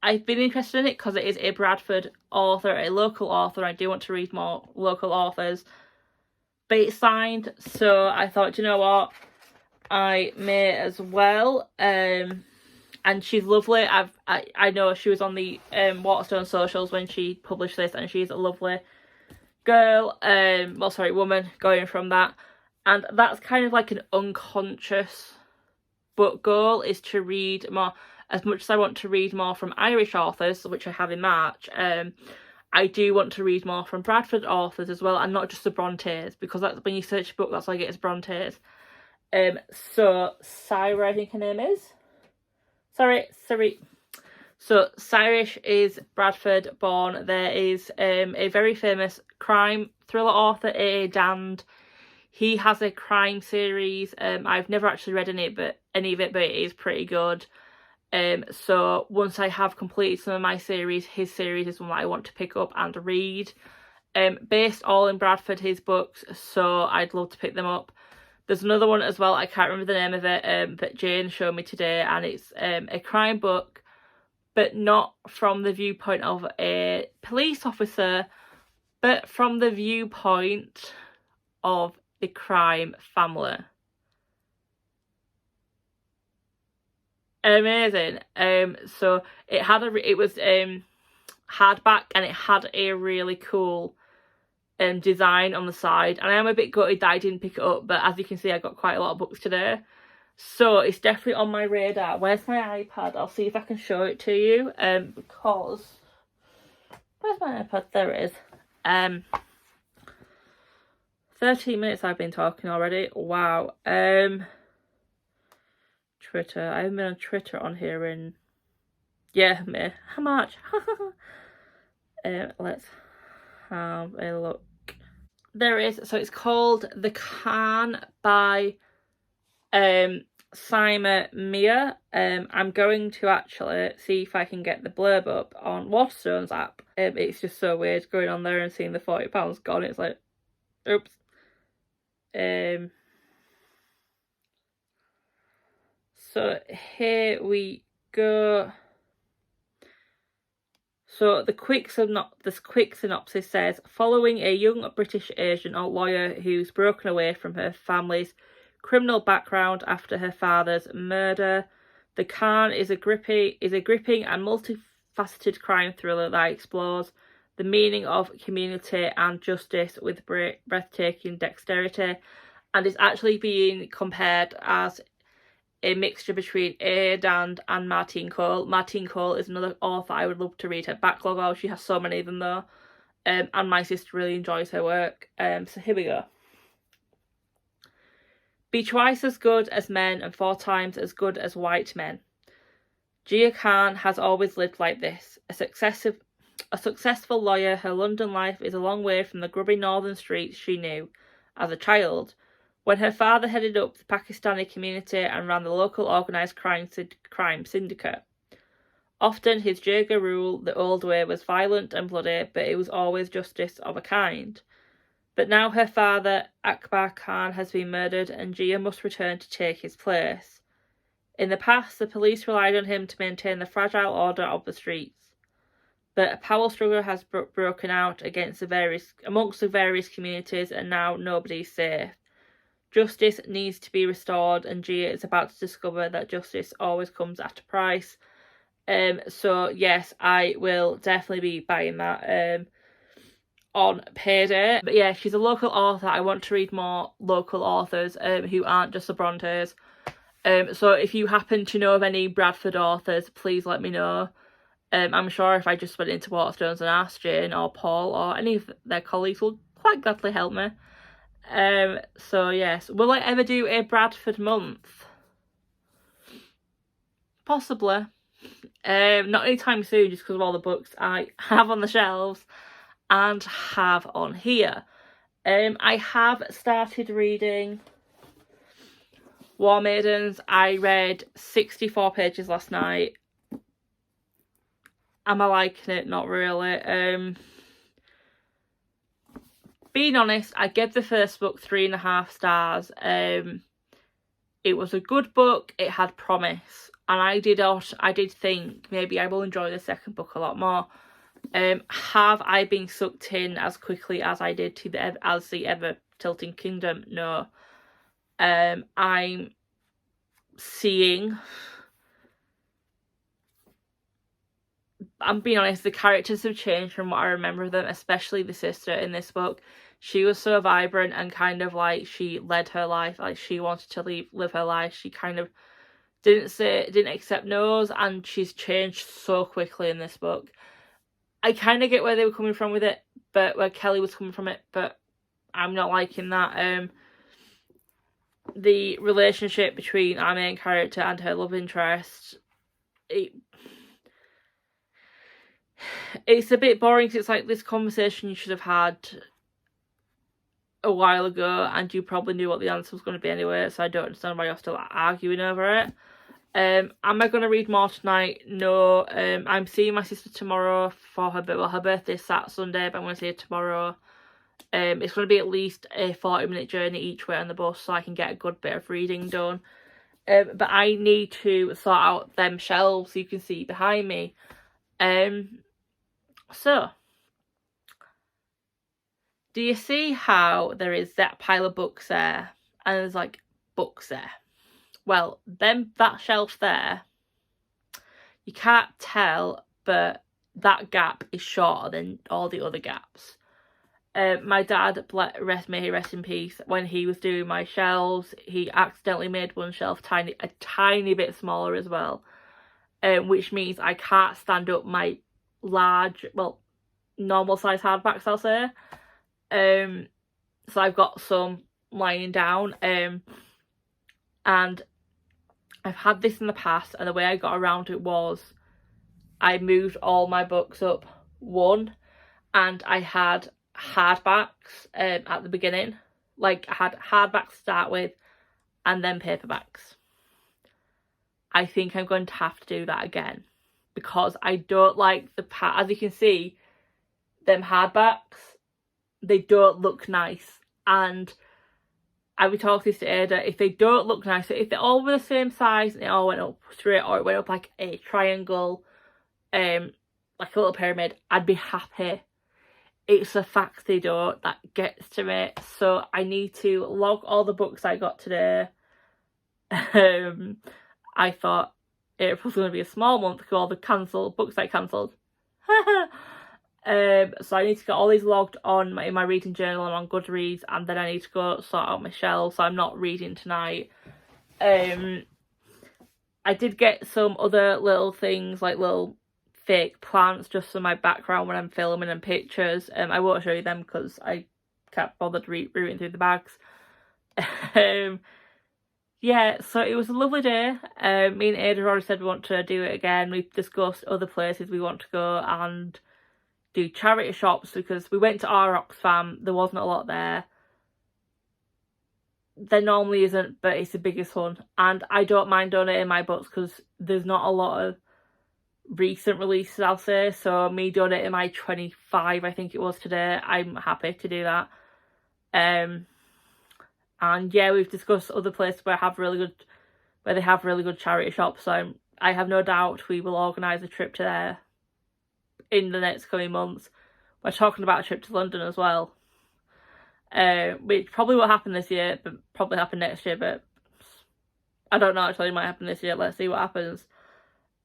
I've been interested in it because it is a Bradford author, a local author. I do want to read more local authors, but it's signed, so I thought, you know what, I may as well. And she's lovely. I know she was on the Waterstone socials when she published this, and she's a lovely girl, woman, going from that. And that's kind of like an unconscious book goal, is to read more. As much as I want to read more from Irish authors, which I have in March, I do want to read more from Bradford authors as well, and not just the Brontes, because that's when you search a book, that's all I get is Brontes. So Syra, I think her name is. Sorry. So Cyrish is Bradford born. There is a very famous crime thriller author, A.A. Dand. He has a crime series. I've never actually read any of it, but it is pretty good. So once I have completed some of my series, his series is one that I want to pick up and read. Based all in Bradford, his books, so I'd love to pick them up. There's another one as well, I can't remember the name of it, that Jane showed me today, and it's a crime book, but not from the viewpoint of a police officer, but from the viewpoint of the crime family. Amazing. So it was hardback, and it had a really cool design on the side, and I am a bit gutted that I didn't pick it up, but as you can see, I got quite a lot of books today, so it's definitely on my radar. Where's my iPad? I'll see if I can show it to you, because where's my iPad? There it is. 13 minutes I've been talking already. Wow. Twitter. I haven't been on Twitter on here in May. How much? Let's have a look. There is, so it's called The Khan by Simon Mia. I'm going to actually see if I can get the blurb up on Waterstone's app. It's just so weird going on there and seeing the £40 gone. It's like, oops. So here we go. So the quick synopsis says, following a young British agent or lawyer who's broken away from her family's criminal background after her father's murder, The Khan is a gripping and multifaceted crime thriller that explores the meaning of community and justice with breathtaking dexterity, and is actually being compared as a mixture between Dand and Martine Cole. Martine Cole is another author I would love to read her backlog of. She has so many of them though. And my sister really enjoys her work. So here we go. Be twice as good as men and 4 times as good as white men. Gia Khan has always lived like this. A successful lawyer, her London life is a long way from the grubby northern streets she knew as a child, when her father headed up the Pakistani community and ran the local organised crime syndicate. Often his Jirga rule, the old way, was violent and bloody, but it was always justice of a kind. But now her father, Akbar Khan, has been murdered and Gia must return to take his place. In the past, the police relied on him to maintain the fragile order of the streets. But a power struggle has broken out amongst the various communities, and now nobody's safe. Justice needs to be restored, and Gia is about to discover that justice always comes at a price. So yes, I will definitely be buying that on payday. But yeah, she's a local author. I want to read more local authors who aren't just the Brontes. So if you happen to know of any Bradford authors, please let me know. I'm sure if I just went into Waterstones and asked Jane or Paul or any of their colleagues will quite gladly help me. So yes, will I ever do a Bradford month? Possibly. Not anytime soon, just because of all the books I have on the shelves and have on here. I have started reading War Maidens. I read 64 pages last night. Am I liking it? Not really. Being honest, I gave the first book 3.5 stars. It was a good book. It had promise, and I did think maybe I will enjoy the second book a lot more. Have I been sucked in as quickly as I did to the Ever Tilting Kingdom? No. I'm seeing. I'm being honest, the characters have changed from what I remember of them, especially the sister in this book. She was so vibrant and kind of like she led her life, like she wanted to live her life. She kind of didn't accept no's, and she's changed so quickly in this book. I kind of get where they were coming from with it, but where Kelly was coming from it, but I'm not liking that. The relationship between our main character and her love interest, it's a bit boring because it's like this conversation you should have had a while ago and you probably knew what the answer was going to be anyway, so I don't understand why you're still arguing over it. Am I going to read more tonight? No. I'm seeing my sister tomorrow for her birthday's Sunday, but I'm going to see her tomorrow. It's going to be at least a 40-minute journey each way on the bus, so I can get a good bit of reading done. But I need to sort out them shelves so you can see behind me. So, do you see how there is that pile of books there, and there's like books there? Well, that shelf there, you can't tell, but that gap is shorter than all the other gaps. My dad, may he rest in peace, when he was doing my shelves, he accidentally made one shelf a tiny bit smaller as well, which means I can't stand up my large, normal size hardbacks, I'll say. So I've got some lying down, and I've had this in the past, and the way I got around it was I moved all my books up one, and I had hardbacks at the beginning. Like, I had hardbacks to start with and then paperbacks. I think I'm going to have to do that again because I don't like as you can see, them hardbacks, they don't look nice. And I would talk this to Ada, if they don't look nice, if they're all the same size and it all went up straight, or it went up like a triangle, like a little pyramid, I'd be happy. It's the fact they don't that gets to me. So I need to log all the books I got today. I thought April's going to be a small month because all the books I cancelled. So I need to get all these logged on in my reading journal and on Goodreads, and then I need to go sort out my shelves, so I'm not reading tonight. I did get some other little things, like little fake plants, just for my background when I'm filming, and pictures. I won't show you them because I can't bother rooting through the bags. Yeah, so it was a lovely day. Me and Ada already said we want to do it again. We've discussed other places we want to go and do charity shops, because we went to our Oxfam, there wasn't a lot there. There normally isn't, but it's the biggest one. And I don't mind donating my books because there's not a lot of recent releases, I'll say. So me donating my 25, I think it was today, I'm happy to do that. And yeah, we've discussed other places where they have really good charity shops. So I have no doubt we will organise a trip to there in the next coming months. We're talking about a trip to London as well, which probably won't happen this year, but probably happen next year. But I don't know, actually, it might happen this year. Let's see what happens.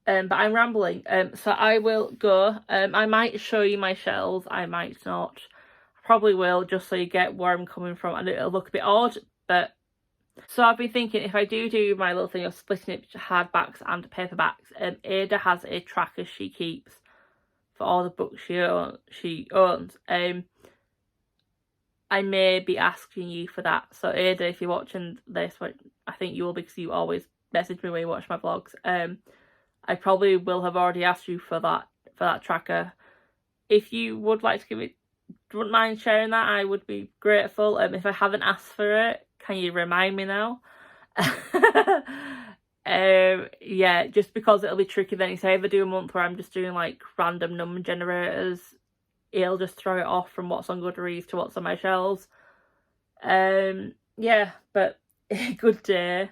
But I'm rambling. So I will go. I might show you my shelves, I might not. I probably will, just so you get where I'm coming from, and it'll look a bit odd. But so I've been thinking, if I do my little thing of splitting it to hardbacks and paperbacks, Ada has a tracker she keeps for all the books she owns. I may be asking you for that. So Ada, if you're watching this, I think you will, because you always message me when you watch my vlogs. I probably will have already asked you for that tracker. If you would like to wouldn't mind sharing that, I would be grateful. If I haven't asked for it, can you remind me now? Yeah, just because it'll be tricky then. If I ever do a month where I'm just doing like random number generators, it'll just throw it off from what's on Goodreads to what's on my shelves. Yeah, but a good day.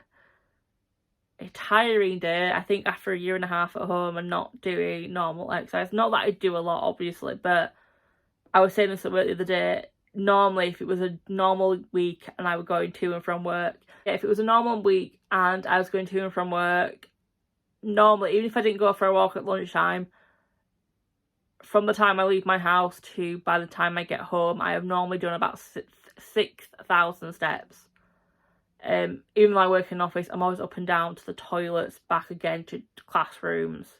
A tiring day, I think, after a year and a half at home and not doing normal exercise. Not that I do a lot, obviously, but I was saying this at work the other day. Normally, if it was a normal week and I was going to and from work, if it was a normal week and I was going to and from work, normally, even if I didn't go for a walk at lunchtime, from the time I leave my house to by the time I get home, I have normally done about 6,000 steps. Even though I work in an office, I'm always up and down to the toilets, back again to classrooms.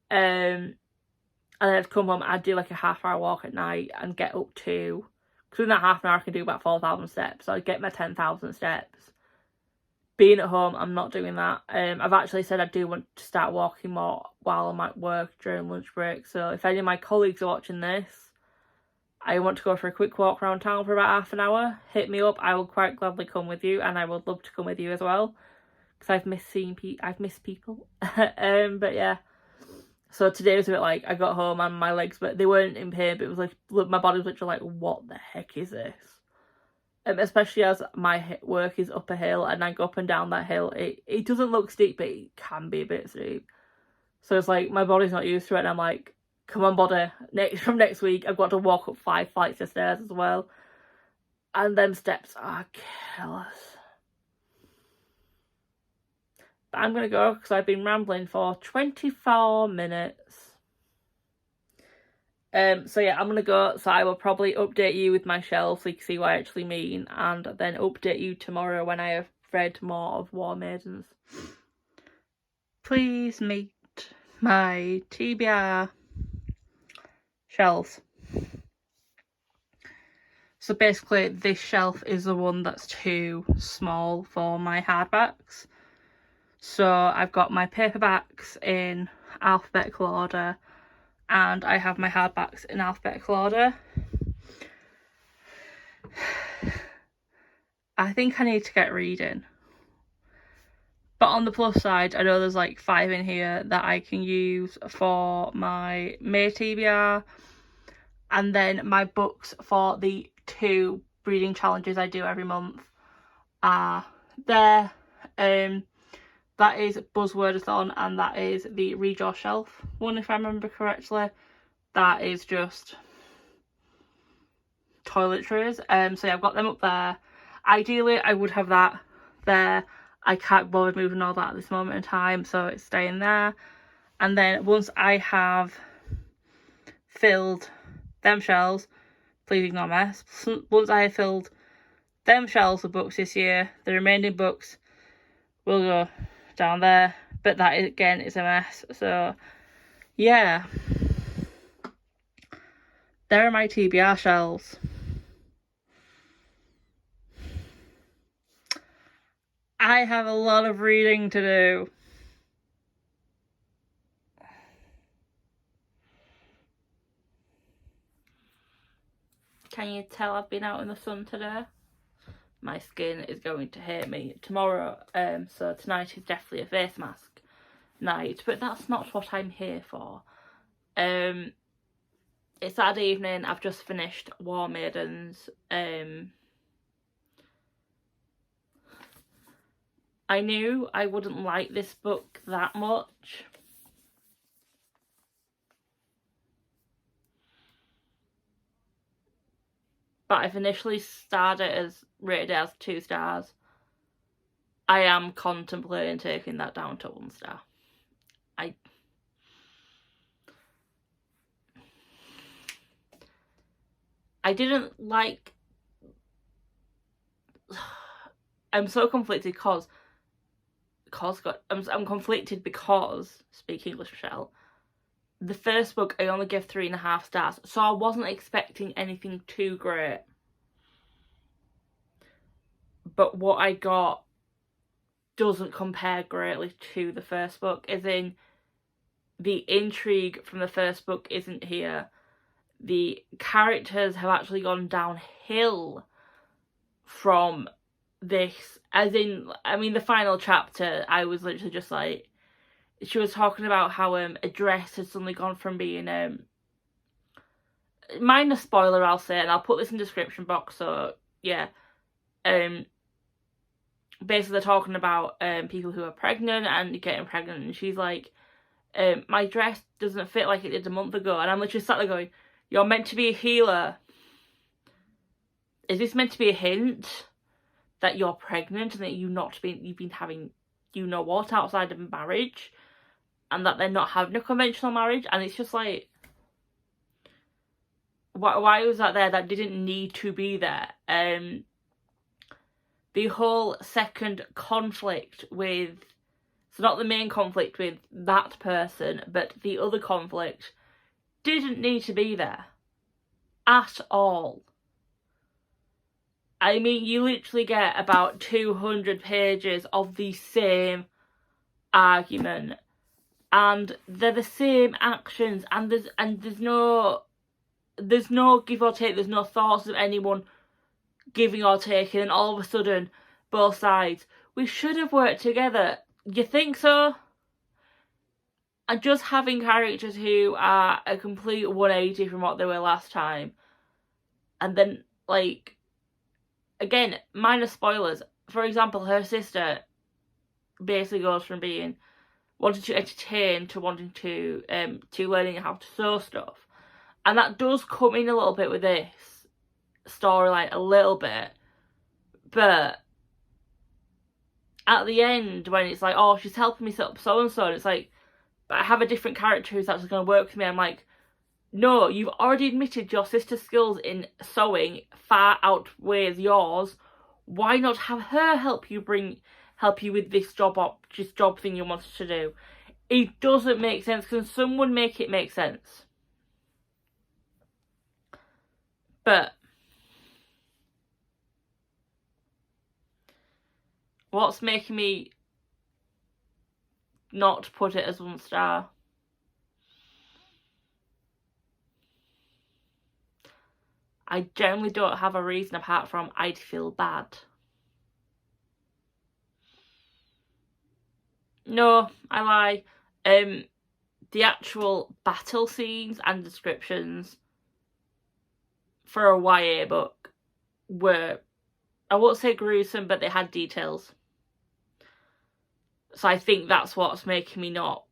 And then I'd come home, I'd do like a half-hour walk at night and get up to, because in that half an hour I can do about 4,000 steps, so I'd get my 10,000 steps. Being at home, I'm not doing that. I've actually said I do want to start walking more while I'm at work during lunch break, so if any of my colleagues are watching this, I want to go for a quick walk around town for about half an hour, hit me up, I will quite gladly come with you, and I would love to come with you as well, because I've missed people. But yeah. So today was a bit like, I got home and my legs, but they weren't in pain, but it was like, my body was literally like, what the heck is this? Especially as my work is up a hill and I go up and down that hill. It doesn't look steep, but it can be a bit steep. So it's like, my body's not used to it, and I'm like, come on, body, from next week, I've got to walk up 5 flights of stairs as well. And them steps are killers. But I'm going to go because I've been rambling for 24 minutes. So yeah, I'm going to go. So I will probably update you with my shelves so you can see what I actually mean. And then update you tomorrow when I have read more of War Maidens. Please meet my Tbr Shelves. So basically this shelf is the one that's too small for my hardbacks. So I've got my paperbacks in alphabetical order and I have my hardbacks in alphabetical order. I think I need to get reading. But on the plus side, I know there's like 5 in here that I can use for my May TBR. And then my books for the 2 reading challenges I do every month are there. That is Buzzwordathon, and that is the Read Your Shelf one, if I remember correctly. That is just toiletries. So yeah, I've got them up there. Ideally, I would have that there. I can't bother moving all that at this moment in time, so it's staying there. And then once I have filled them shelves, please ignore mess. Once I have filled them shelves with books this year, the remaining books will go down there. But that, again, is a mess. So, yeah. There are my TBR shelves. I have a lot of reading to do. Can you tell I've been out in the sun today? My skin is going to hate me tomorrow. So tonight is definitely a face mask night, but that's not what I'm here for. It's Saturday evening. I've just finished War Maidens. I knew I wouldn't like this book that much. But I've initially rated it as 2 stars. I am contemplating taking that down to 1 star. I didn't like... I'm so conflicted because I'm conflicted because, speak English, Michelle, the first book I only gave 3.5 stars, so I wasn't expecting anything too great. But what I got doesn't compare greatly to the first book, as in the intrigue from the first book isn't here. The characters have actually gone downhill from this, as in, I mean, the final chapter, I was literally just like, she was talking about how a dress has suddenly gone from being minor spoiler, I'll say, and I'll put this in the description box, so yeah. Basically they're talking about people who are pregnant and getting pregnant, and she's like, my dress doesn't fit like it did a month ago, and I'm literally sat there going, you're meant to be a healer. Is this meant to be a hint that you're pregnant and that you've been having what outside of marriage, and that they're not having a conventional marriage? And it's just like, why was that there? That didn't need to be there. The whole second conflict with, so not the main conflict with that person, but the other conflict didn't need to be there at all. I mean, you literally get about 200 pages of the same argument, and they're the same actions, and there's no give or take. There's no thoughts of anyone giving or taking, and all of a sudden, both sides, we should have worked together. You think so? And just having characters who are a complete 180 from what they were last time, and then, like, again, minor spoilers. For example, her sister basically goes from being wanting to entertain to wanting to learning how to sew stuff, and that does come in a little bit with this storyline, a little bit. But at the end, when it's like, oh, she's helping me set up so and so, and it's like, but I have a different character who's actually going to work with me. I'm like, no, you've already admitted your sister's skills in sewing far outweighs yours. Why not have her help you with this job thing you wanted to do? It doesn't make sense. Can someone make it make sense? But what's making me not put it as 1 star? I generally don't have a reason apart from I'd feel bad. No, I lie. The actual battle scenes and descriptions for a YA book were, I won't say gruesome, but they had details. So I think that's what's making me not.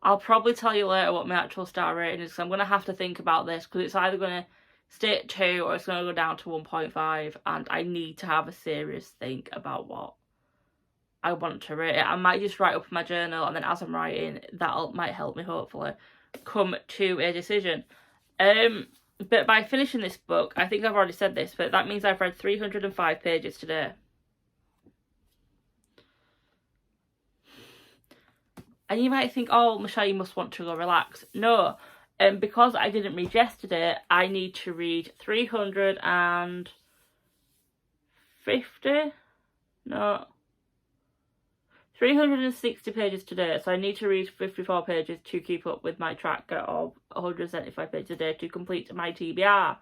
I'll probably tell you later what my actual star rating is, because I'm going to have to think about this, because it's either going to stay at 2 or it's going to go down to 1.5, and I need to have a serious think about what I want to rate it. I might just write up in my journal, and then as I'm writing, that might help me hopefully come to a decision. But by finishing this book, I think I've already said this, but that means I've read 305 pages today. And you might think, oh, Michelle, you must want to go relax. No, because I didn't read yesterday, I need to read 360 pages today. So I need to read 54 pages to keep up with my tracker of 175 pages a day to complete my TBR.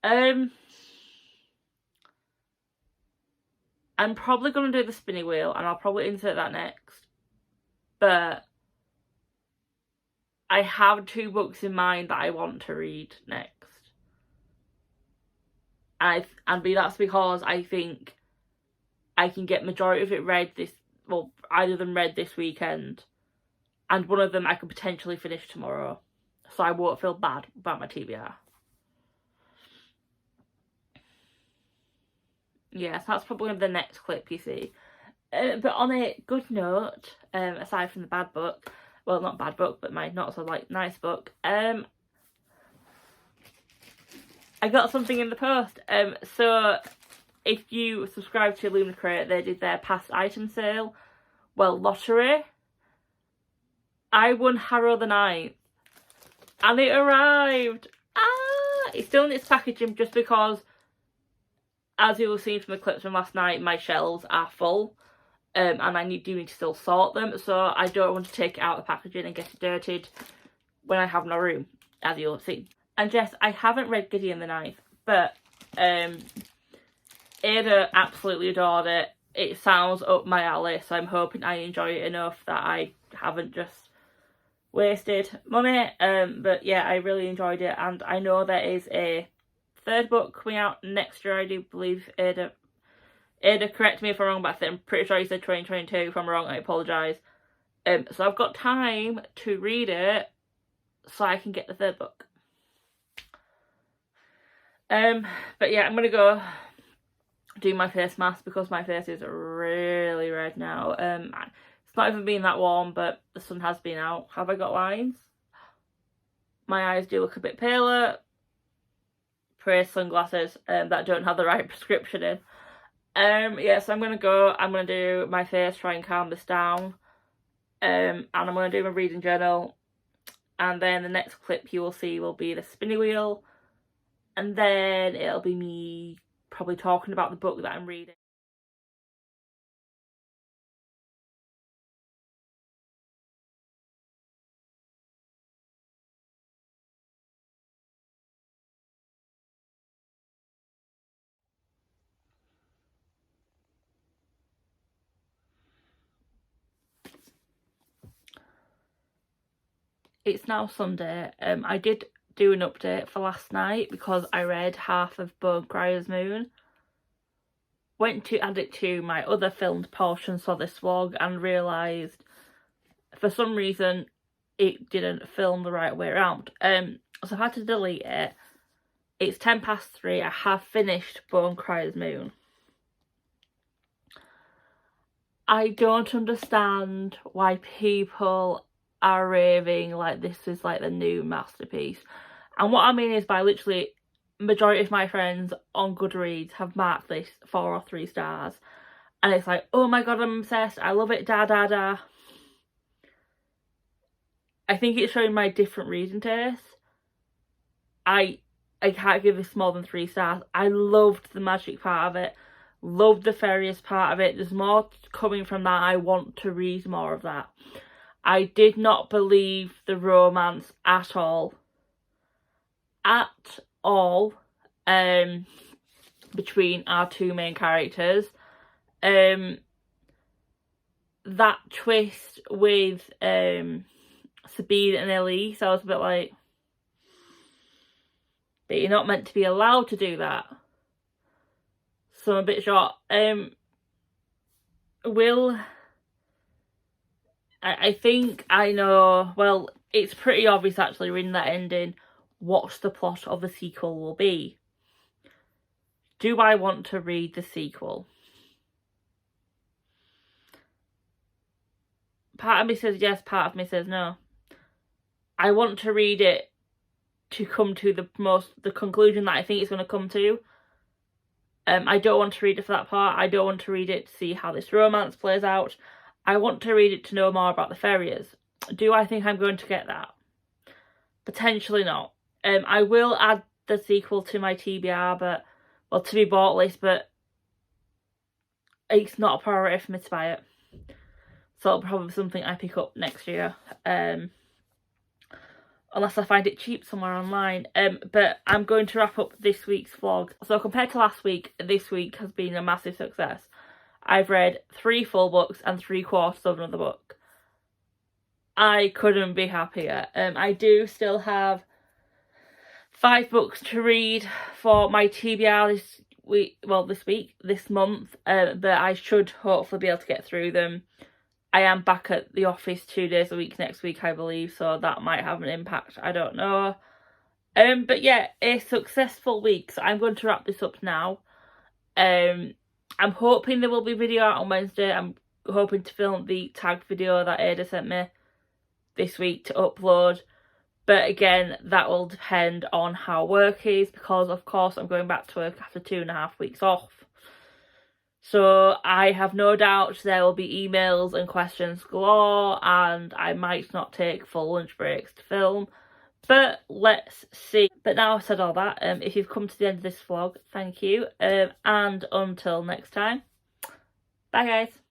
I'm probably going to do the spinny wheel, and I'll probably insert that next. But I have 2 books in mind that I want to read next. And that's because I think I can get majority of it read either of them read this weekend, and one of them I could potentially finish tomorrow. So I won't feel bad about my TBR. Yes, that's probably the next clip you see. But on a good note, aside from the bad book, well, not bad book, but my not so nice book, I got something in the post. So if you subscribe to Luna Crate, they did their past item sale, lottery. I won Harrow the Ninth, and it arrived. It's still in its packaging just because, as you will see from the clips from last night, my shelves are full. And I need to still sort them, so I don't want to take it out of the packaging and get it dirtied when I have no room, as you'll have seen. And yes, I haven't read Gideon the Ninth, but Ada absolutely adored it. It sounds up my alley, so I'm hoping I enjoy it enough that I haven't just wasted money. But yeah, I really enjoyed it, and I know there is a 3rd book coming out next year. I do believe Ada, correct me if I'm wrong, but I'm pretty sure you said 2022. If I'm wrong, I apologise. So I've got time to read it so I can get the 3rd book. But yeah, I'm going to go do my face mask because my face is really red now. It's not even been that warm, but the sun has been out. Have I got lines? My eyes do look a bit paler. Praise sunglasses that don't have the right prescription in. Yeah, so I'm going to do my face, try and calm this down, and I'm going to do my reading journal, and then the next clip you will see will be the spinny wheel, and then it'll be me probably talking about the book that I'm reading. It's now Sunday. I did do an update for last night because I read half of Bone Crier's Moon. Went to add it to my other filmed portions for this vlog and realised for some reason it didn't film the right way around. So I've had to delete it. It's 3:10. I have finished Bone Crier's Moon. I don't understand why people are raving like this is like the new masterpiece. And what I mean is by literally majority of my friends on Goodreads have marked this 4 or 3 stars. And it's like, oh my god, I'm obsessed. I love it, da da da. I think it's showing my different reading taste. I can't give this more than 3 stars. I loved the magic part of it. Loved the fairies part of it. There's more coming from that. I want to read more of that. I did not believe the romance at all. At all. Between our 2 main characters. That twist with Sabine and Elise, I was a bit like, but you're not meant to be allowed to do that. so I'm a bit short. I think I know, well, it's pretty obvious actually reading that ending what the plot of the sequel will be. Do I want to read the sequel? Part of me says yes, part of me says no. I want to read it to come to the conclusion that I think it's going to come to. I don't want to read it for that part. I don't want to read it to see how this romance plays out. I want to read it to know more about the Ferriers. Do I think I'm going to get that? Potentially not. I will add the sequel to my TBR, but, well, to be bought list, but it's not a priority for me to buy it. So it'll probably be something I pick up next year. Unless I find it cheap somewhere online. But I'm going to wrap up this week's vlog. So compared to last week, this week has been a massive success. I've read 3 full books and 3/4 of another book. I couldn't be happier. I do still have 5 books to read for my TBR this month, but I should hopefully be able to get through them. I am back at the office 2 days a week next week, I believe, so that might have an impact, I don't know. But yeah, a successful week, so I'm going to wrap this up now. I'm hoping there will be a video out on Wednesday. I'm hoping to film the tagged video that Ada sent me this week to upload. But again, that will depend on how work is, because of course I'm going back to work after 2.5 weeks off. So I have no doubt there will be emails and questions galore, and I might not take full lunch breaks to film. But let's see. But now I've said all that, if you've come to the end of this vlog, thank you. And until next time, bye guys.